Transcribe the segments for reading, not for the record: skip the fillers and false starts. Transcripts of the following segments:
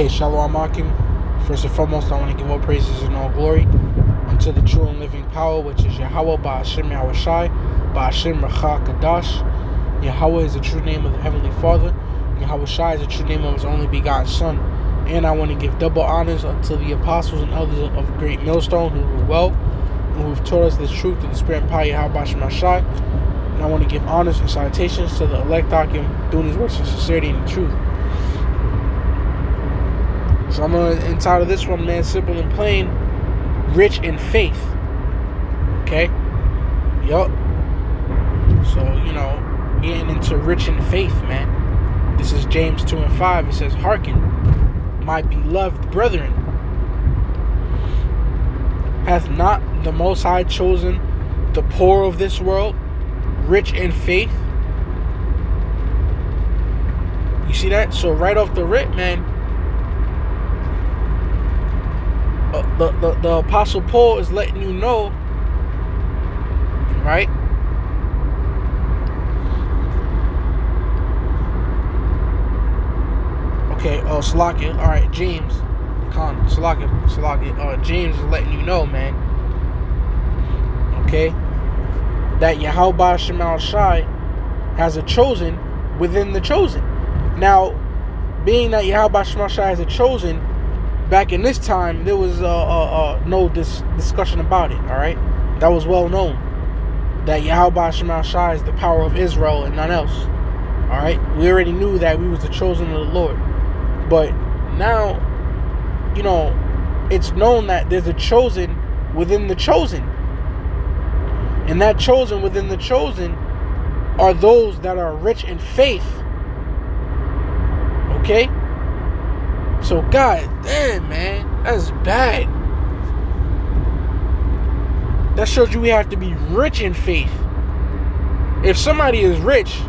Okay, Shalom Akim. First and foremost, I want to give all praises and all glory unto the true and living power, which is Yahweh Ba'ashem Yahushai, Ba'ashem Racha Kadash. Yahweh is the true name of the Heavenly Father. Yahushai is the true name of His only begotten Son. And I want to give double honors unto the apostles and elders of Great Millstone who rule well, and who have taught us the truth and the spirit and power of Yahweh Ba'ashem Yahushai. And I want to give honors and salutations to the elect Akim doing his works in sincerity and truth. So I'm going to entitle this one, man, simple and plain, Rich in Faith. Okay? Yup. So, getting into rich in faith, man. This is James 2:5. It says, "Hearken, my beloved brethren. Hath not the Most High chosen the poor of this world, rich in faith?" You see that? So right off the rip, man, the Apostle Paul is letting you know, right? Okay, Salakia. Alright, James. Salakia. James is letting you know, man. Okay? That Yahweh Ba'ashem Yahushai has a chosen within the chosen. Now, being that Yahweh Ba'ashem Yahushai has a chosen, back in this time, there was no discussion about it, alright? That was well known. That Yahweh Ba'ashem Yahushai is the power of Israel and none else. Alright? We already knew that we was the chosen of the Lord. But now, it's known that there's a chosen within the chosen. And that chosen within the chosen are those that are rich in faith. Okay? So, god damn, man, that's bad. That shows you we have to be rich in faith. If somebody is rich,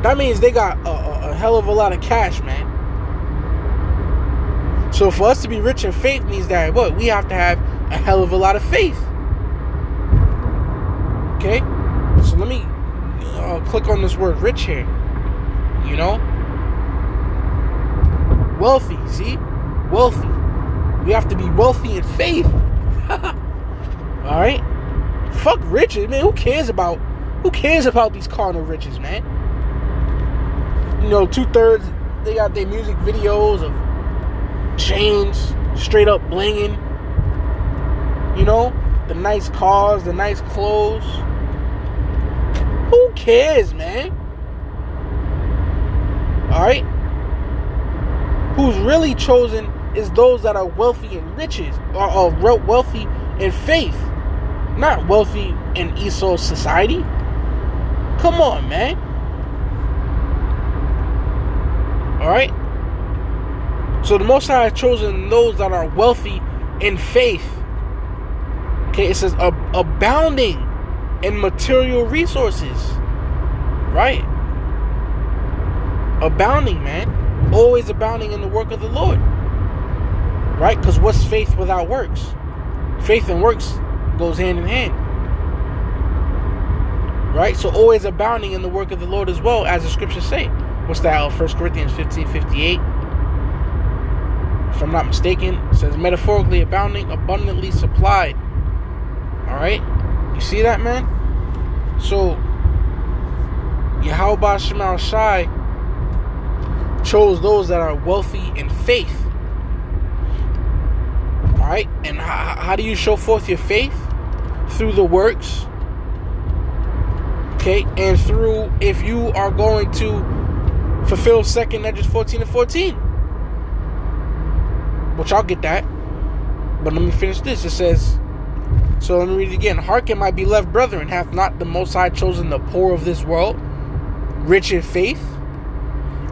that means they got a hell of a lot of cash, man. So for us to be rich in faith means that what? We have to have a hell of a lot of faith. Okay? So let me click on this word rich here. Wealthy, see? Wealthy. We have to be wealthy in faith. Alright? Fuck riches, man. Who cares about these carnal riches, man? 2/3 they got their music videos of chains straight up blinging. The nice cars, the nice clothes. Who cares, man? Alright? Who's really chosen is those that are wealthy in riches, or wealthy in faith, not wealthy in Esau's society. Come on, man. Alright? So the Most High has chosen those that are wealthy in faith. Okay, it says abounding in material resources. Right? Abounding, man. Always abounding in the work of the Lord. Right? Because what's faith without works? Faith and works goes hand in hand. Right? So always abounding in the work of the Lord as well, as the scriptures say. What's that? 1 Corinthians 15:58. If I'm not mistaken, it says metaphorically abounding, abundantly supplied. Alright? You see that, man? So Yahweh Ba'ashem Yahushai chose those that are wealthy in faith. Alright? And how do you show forth your faith? Through the works. Okay? And through, if you are going to fulfill 2nd Esdras 14:14. Which I'll get that. But let me finish this. It says, so let me read it again. "Hearken, my beloved brethren, hath not the Most High chosen the poor of this world, rich in faith,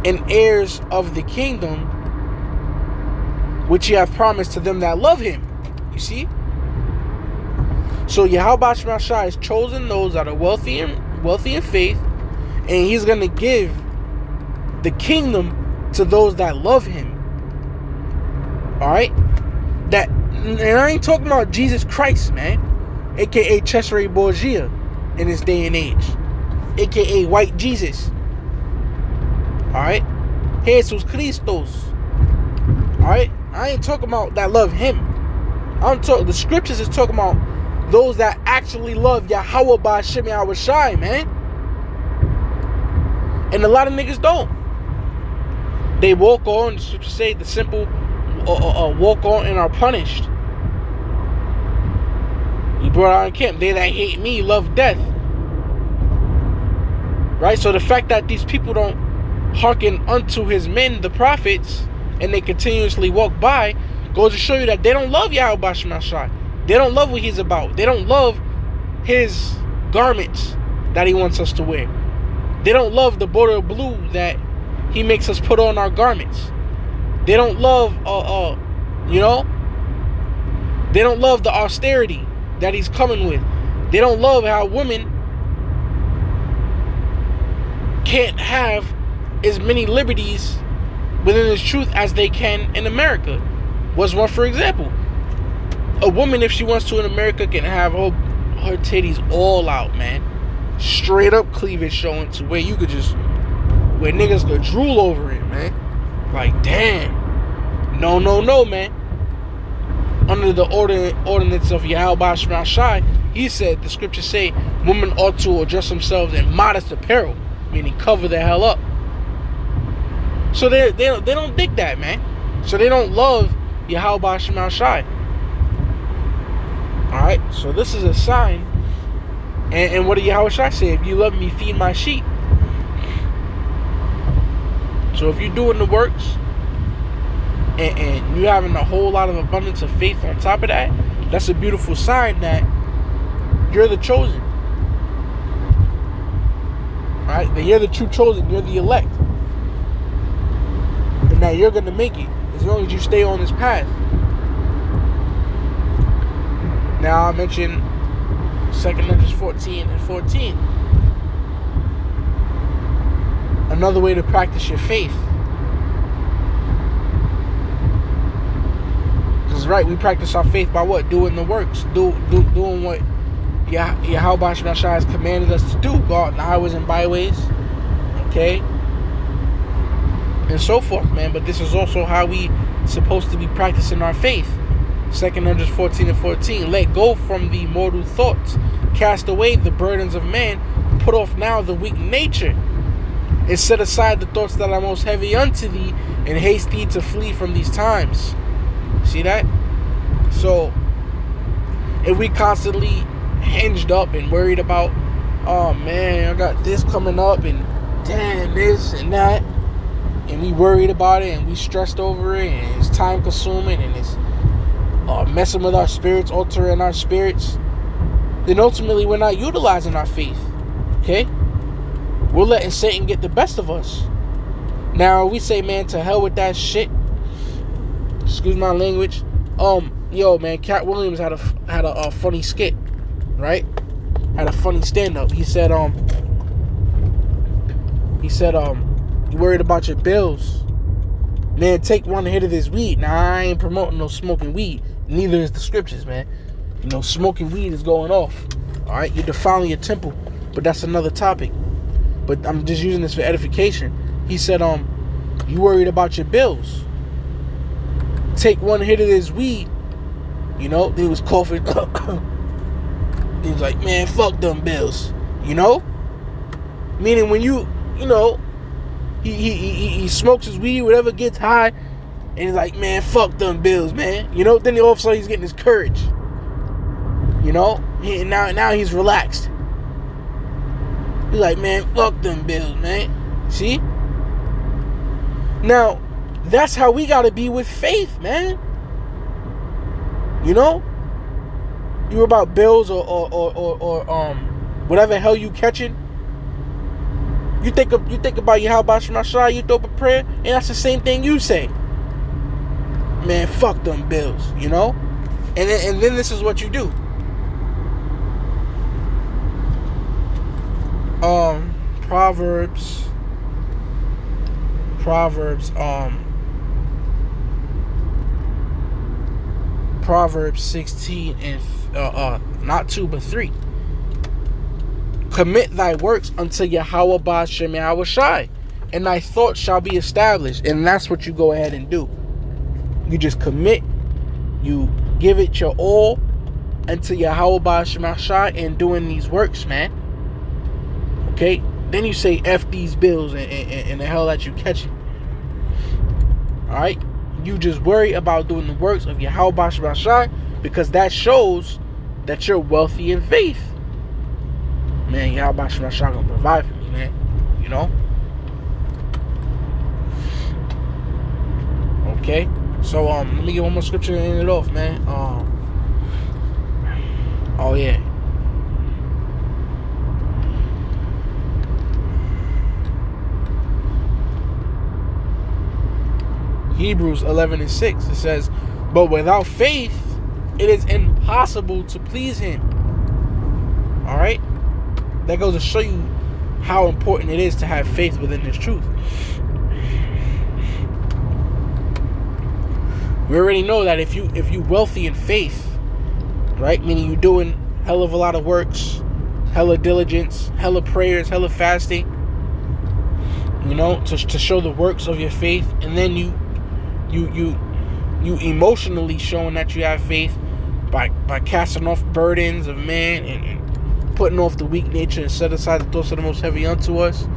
and heirs of the kingdom, which He hath promised to them that love Him." You see? So Yahweh Ba'ashem Yahushai has chosen those that are wealthy in faith, and He's going to give the kingdom to those that love Him. Alright? And I ain't talking about Jesus Christ, man. AKA Cesare Borgia in this day and age. AKA White Jesus. Alright? Jesus Christos. Alright? I ain't talking about that love him. The scriptures is talking about those that actually love Yahweh Ba'Shem Yahweh Shai, man. And a lot of niggas don't. They walk on, the scriptures say the simple walk on and are punished. He brought out in camp, they that hate me love death. Right? So the fact that these people don't hearken unto his men, the prophets, and they continuously walk by, goes to show you that they don't love Yahweh Ba'Shem Shai. They don't love what he's about. They don't love his garments that he wants us to wear. They don't love the border of blue that he makes us put on our garments. They don't love, they don't love the austerity that he's coming with. They don't love how women can't have as many liberties within his truth as they can in America. Was one for example. A woman, if she wants to in America, can have her titties all out, man. Straight up cleavage showing to where you could just, where niggas could drool over it, man. Like, damn. No, man. Under the ordinance of Yahweh Ba'Shem Shai, he said, the scriptures say, women ought to dress themselves in modest apparel, meaning cover the hell up. So they don't dig that, man. So they don't love Yahweh Ba'Shem Shai. Alright, so this is a sign. And what did Yahweh Shai say? If you love me, feed my sheep. So if you're doing the works, and you're having a whole lot of abundance of faith on top of that, that's a beautiful sign that you're the chosen. Right? That you're the true chosen. You're the elect. And that you're going to make it as long as you stay on this path. Now I mentioned 2 Corinthians 14 and 14. Another way to practice your faith. Because right, we practice our faith by what? Doing the works. Doing what Yahweh Ba'Shem Shai has commanded us to do. Go out in the highways and byways. Okay? And so forth, man. But this is also how we supposed to be practicing our faith. 2 Corinthians 14 and 14. Let go from the mortal thoughts. Cast away the burdens of man. Put off now the weak nature. And set aside the thoughts that are most heavy unto thee. And haste thee to flee from these times. See that? So, if we constantly hinged up and worried about, oh man, I got this coming up and damn this and that. And we worried about it and we stressed over it and it's time consuming and it's messing with our spirits, altering our spirits, then ultimately we're not utilizing our faith. Okay? We're letting Satan get the best of us. Now we say, man, to hell with that shit. Excuse my language. Yo, man, Cat Williams had a funny skit, right? Had a funny stand-up. He said, you worried about your bills? Man, take one hit of this weed. Now, I ain't promoting no smoking weed. Neither is the scriptures, man. You know, smoking weed is going off. All right, you're defiling your temple. But that's another topic. But I'm just using this for edification. He said, you worried about your bills? Take one hit of this weed. You know, he was coughing. He was like, man, fuck them bills. You know? Meaning when you know, he smokes his weed, whatever, gets high, and he's like, man, fuck them bills, man. You know, then all of a sudden he's getting his courage. You know? Now he's relaxed. He's like, man, fuck them bills, man. See? Now, that's how we gotta be with faith, man. You know? You about bills or whatever hell you catching. You think about Yahweh Ba'Shem Shai, you throw up a prayer, and that's the same thing you say. Man, fuck them bills, you know? And then this is what you do. Proverbs, Proverbs 16 and not 2 but 3. Commit thy works unto Yahweh Ba'Shem Yahweh Shai, and thy thoughts shall be established. And that's what you go ahead and do. You just commit, you give it your all unto Yahweh Ba'ashem Ashai and doing these works, man. Okay? Then you say F these bills and the hell that you catching. Alright? You just worry about doing the works of Yahweh Ba'ashem Ashai, because that shows that you're wealthy in faith. Man, Yahweh Ba'ashem Ashai gonna provide for me, man. You know? Okay? So let me get one more scripture and end it off, man. Oh yeah. Hebrews 11:6. It says, but without faith, it is impossible to please him. Alright? That goes to show you how important it is to have faith within this truth. We already know that if you wealthy in faith, right, meaning you doing hell of a lot of works, hella diligence, hella prayers, hella fasting, you know, to show the works of your faith, and then you emotionally showing that you have faith by casting off burdens of man and putting off the weak nature and set aside the thoughts of the most heavy unto us,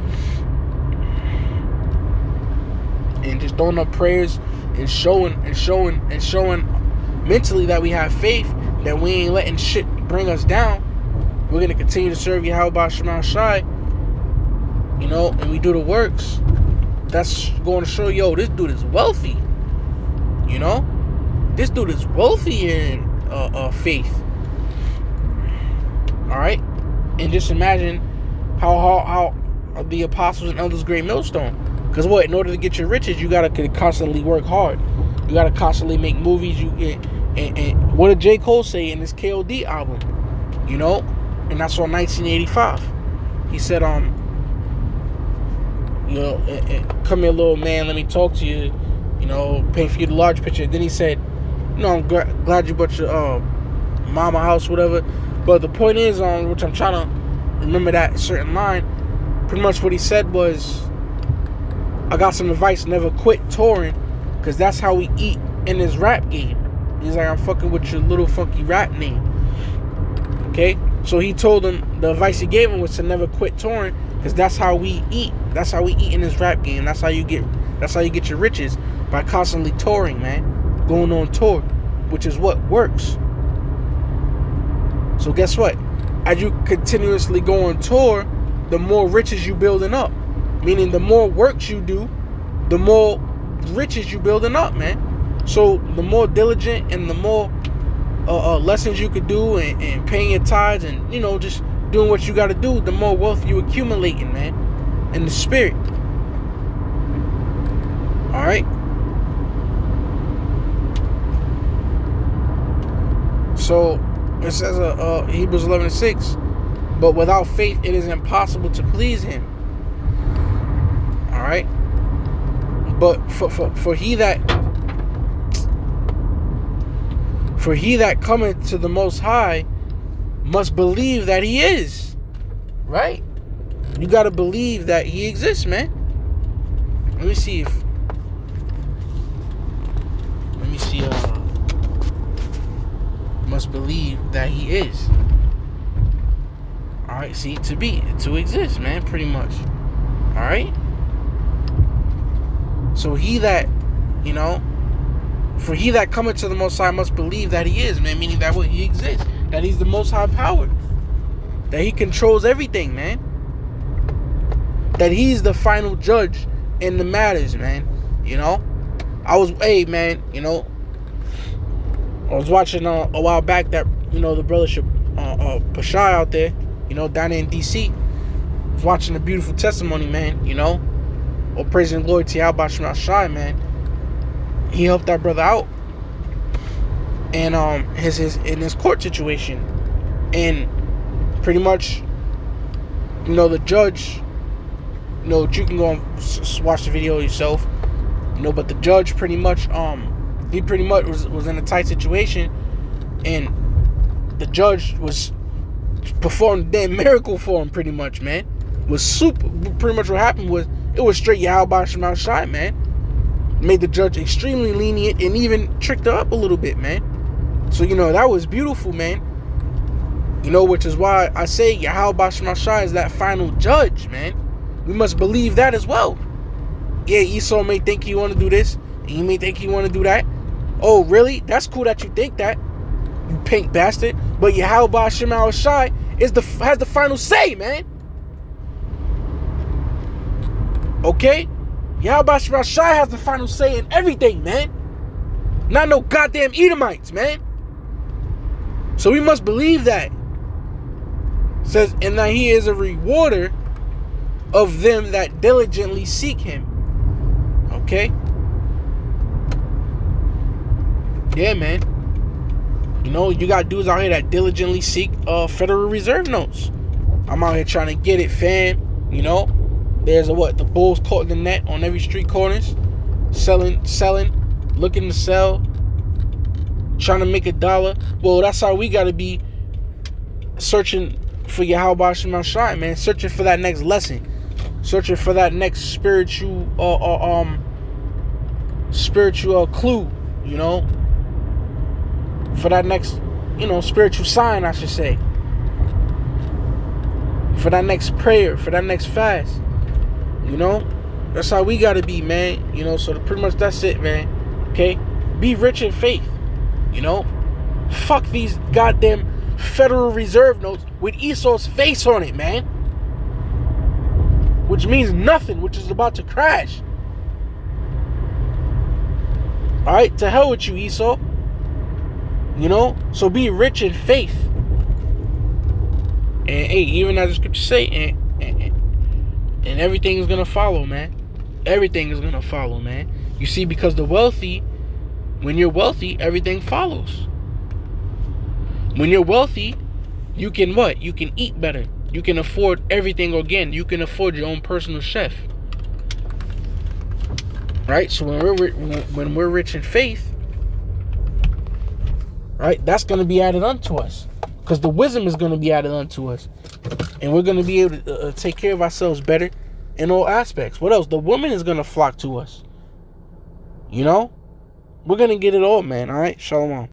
and just throwing up prayers and showing mentally that we have faith, that we ain't letting shit bring us down. We're gonna continue to serve Yahweh Ba'ashem Ashai, you know, and we do the works. That's going to show, yo, this dude is wealthy. You know, this dude is wealthy in faith. All right, and just imagine how the apostles and elders great millstone. Because what? In order to get your riches, you gotta constantly work hard. You gotta constantly make movies. And what did J. Cole say in his KOD album? You know, and that's on 1985. He said, you know, come here, little man, let me talk to you. You know, paint for you the large picture. Then he said, you know, I'm glad you bought your mama house, whatever. But the point is, which I'm trying to remember that certain line. Pretty much what he said was, I got some advice, never quit touring, because that's how we eat in this rap game. He's like, I'm fucking with your little funky rap name. Okay? So he told him, the advice he gave him was to never quit touring, because that's how we eat. That's how we eat in this rap game. That's how you get your riches, by constantly touring, man. Going on tour, which is what works. So guess what? As you continuously go on tour, the more riches you building up. Meaning the more works you do, the more riches you building up, man. So the more diligent and the more lessons you could do and paying your tithes and, you know, just doing what you got to do, the more wealth you accumulating, man, in the spirit. All right. So it says Hebrews 11:6, but without faith it is impossible to please him. All right. But for he that cometh to the Most High must believe that he is. Right? You got to believe that he exists, man. Let me see. Must believe that he is. Alright, see, to exist, man, pretty much. Alright? So he that, you know, for he that cometh to the Most High must believe that he is, man, meaning that what he exists, that he's the Most High power, that he controls everything, man, that he's the final judge in the matters, man. You know, I was watching a while back that, you know, the brothership Pashai out there, you know, down in DC, was watching a beautiful testimony, man. You know, all praise and glory to Yahweh Ba'ashem Ashai, man. He helped that brother out, and his in his court situation, and pretty much, you know, the judge, you know, you can go and watch the video yourself, you know, but the judge pretty much he pretty much was in a tight situation, and the judge was performing a damn miracle for him, pretty much, man. Was super. Pretty much what happened was It was straight Yahweh Shema Shai, man. Made the judge extremely lenient and even tricked her up a little bit, man. So, that was beautiful, man. Which is why I say Yahweh Shema Shai is that final judge, man. We must believe that as well. Yeah, Esau may think he want to do this, and he may think he want to do that. Oh, really? That's cool that you think that, you pink bastard. But Yahweh Shema Shai has the final say, man. Okay? Yahweh Shema Shai has the final say in everything, man. Not no goddamn Edomites, man. So we must believe that. It says, and that he is a rewarder of them that diligently seek him. Okay? Yeah, man. You got dudes out here that diligently seek Federal Reserve notes. I'm out here trying to get it, fam. There's the bulls caught in the net on every street corners, selling, looking to sell, trying to make $1. Well, that's how we gotta be searching for Yahweh Shema Shai, man. Searching for that next lesson, searching for that next spiritual clue, for that next, spiritual sign, I should say, for that next prayer, for that next fast. That's how we gotta be, man. So pretty much that's it, man. Okay? Be rich in faith. Fuck these goddamn Federal Reserve notes with Esau's face on it, man. Which means nothing, which is about to crash. Alright, to hell with you, Esau. So be rich in faith. And hey, even as the scripture say, and everything is gonna follow, man. Everything is gonna follow, man. You see, because when you're wealthy, everything follows. When you're wealthy, you can what? You can eat better. You can afford everything again. You can afford your own personal chef. Right? So when we're rich in faith, right, that's gonna be added unto us. Because the wisdom is gonna be added unto us. And we're going to be able to take care of ourselves better in all aspects. What else? The woman is going to flock to us. We're going to get it all, man. All right? Shalom.